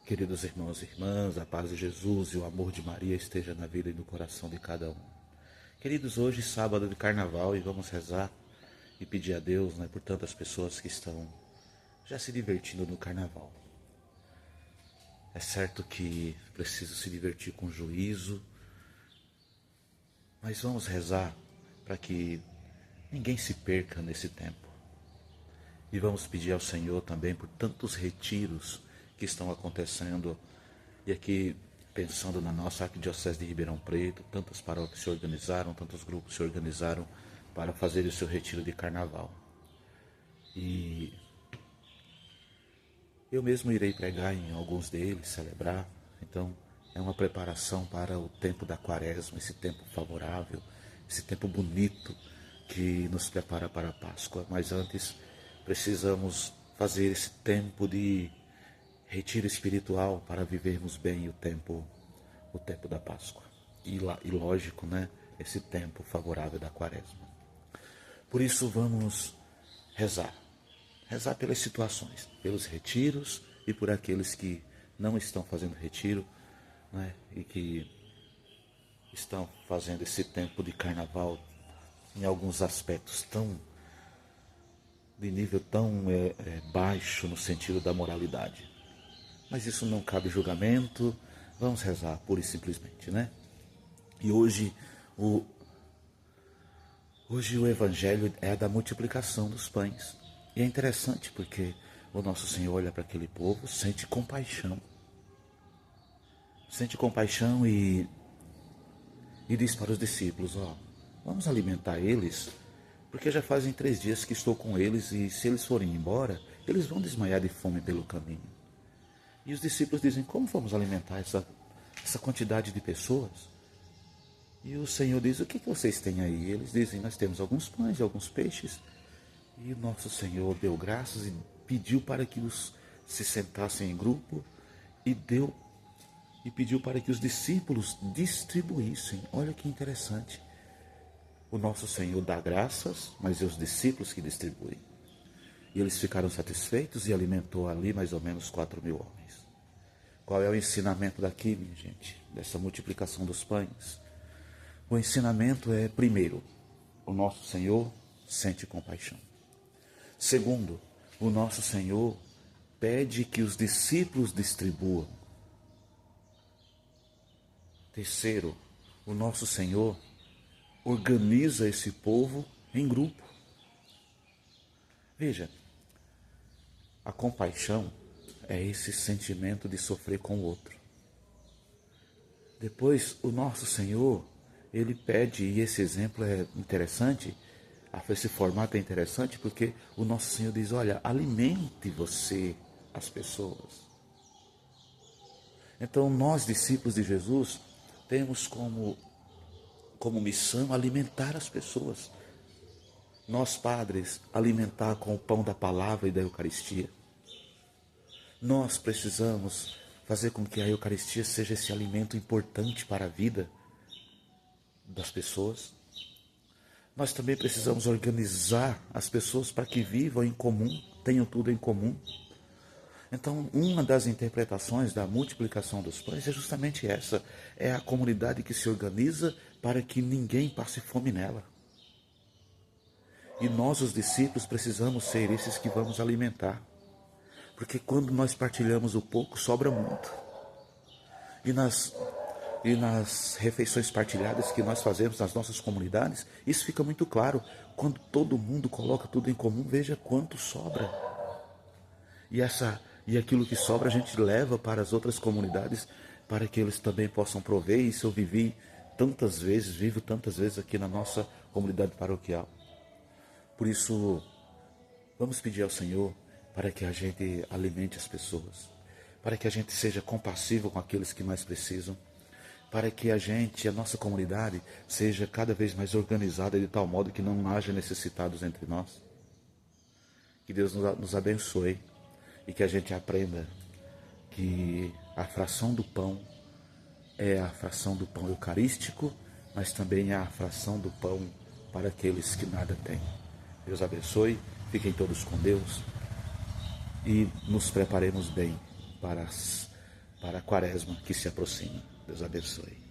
Queridos irmãos e irmãs, a paz de Jesus e o amor de Maria esteja na vida e no coração de cada um. Queridos, hoje sábado de carnaval e vamos rezar e pedir a Deus, por tantas pessoas que estão já se divertindo no carnaval. É certo que preciso se divertir com juízo, mas vamos rezar para que ninguém se perca nesse tempo. E vamos pedir ao Senhor também por tantos retiros que estão acontecendo. E aqui, pensando na nossa Arquidiocese de Ribeirão Preto, tantas paróquias se organizaram, tantos grupos se organizaram para fazer o seu retiro de carnaval. E eu mesmo irei pregar em alguns deles, celebrar. Então, é uma preparação para o tempo da Quaresma, esse tempo favorável, esse tempo bonito que nos prepara para a Páscoa. Mas antes, precisamos fazer esse tempo de retiro espiritual para vivermos bem o tempo da Páscoa. E lógico, esse tempo favorável da Quaresma. Por isso vamos rezar. Rezar pelas situações, pelos retiros e por aqueles que não estão fazendo retiro, e que estão fazendo esse tempo de carnaval em alguns aspectos de nível tão baixo no sentido da moralidade. Mas isso não cabe julgamento, vamos rezar pura e simplesmente, E hoje o evangelho é da multiplicação dos pães. E é interessante porque o nosso Senhor olha para aquele povo, sente compaixão. Sente compaixão e diz para os discípulos, vamos alimentar eles, porque já fazem 3 dias que estou com eles e se eles forem embora, eles vão desmaiar de fome pelo caminho. E os discípulos dizem, como vamos alimentar essa quantidade de pessoas? E o Senhor diz, o que vocês têm aí? Eles dizem, nós temos alguns pães e alguns peixes. E o nosso Senhor deu graças e pediu para que se sentassem em grupo e pediu para que os discípulos distribuíssem. Olha que interessante. O nosso Senhor dá graças, mas é os discípulos que distribuem. E eles ficaram satisfeitos e alimentou ali mais ou menos 4.000 homens. Qual é o ensinamento daqui, minha gente? Dessa multiplicação dos pães? O ensinamento é, primeiro, o nosso Senhor sente compaixão. Segundo, o nosso Senhor pede que os discípulos distribuam. Terceiro, o nosso Senhor organiza esse povo em grupo. Veja, a compaixão é esse sentimento de sofrer com o outro. Depois, o nosso Senhor, Ele pede, e esse exemplo é interessante, esse formato é interessante porque o nosso Senhor diz, olha, alimente você as pessoas. Então, nós, discípulos de Jesus, temos como missão alimentar as pessoas. Nós, padres, alimentar com o pão da palavra e da Eucaristia. Nós precisamos fazer com que a Eucaristia seja esse alimento importante para a vida das pessoas. Nós também precisamos organizar as pessoas para que vivam em comum, tenham tudo em comum. Então, uma das interpretações da multiplicação dos pães é justamente essa. É a comunidade que se organiza para que ninguém passe fome nela. E nós, os discípulos, precisamos ser esses que vamos alimentar. Porque quando nós partilhamos o pouco, sobra muito. E nas refeições partilhadas que nós fazemos nas nossas comunidades, isso fica muito claro. Quando todo mundo coloca tudo em comum, veja quanto sobra. E aquilo que sobra a gente leva para as outras comunidades, para que eles também possam prover. Isso eu vivo tantas vezes aqui na nossa comunidade paroquial. Por isso, vamos pedir ao Senhor para que a gente alimente as pessoas, para que a gente seja compassivo com aqueles que mais precisam, para que a nossa comunidade, seja cada vez mais organizada de tal modo que não haja necessitados entre nós. Que Deus nos abençoe e que a gente aprenda que a fração do pão é a fração do pão eucarístico, mas também é a fração do pão para aqueles que nada têm. Deus abençoe, fiquem todos com Deus e nos preparemos bem para para a quaresma que se aproxima. Deus abençoe.